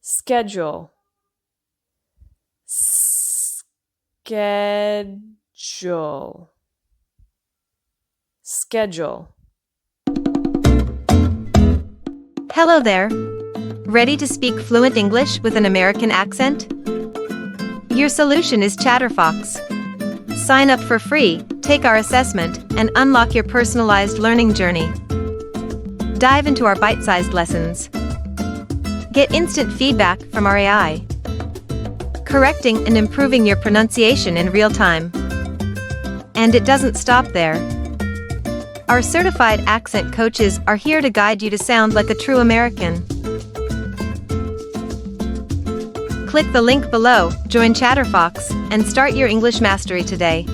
schedule, schedule, schedule. Hello there. Ready to speak fluent English with an American accent? Your solution is ChatterFox. Sign up for free, take our assessment, and unlock your personalized learning journey. Dive into our bite-sized lessons. Get instant feedback from our AI, correcting and improving your pronunciation in real time. And it doesn't stop there. Our certified accent coaches are here to guide you to sound like a true American. Click the link below, join ChatterFox, and start your English mastery today.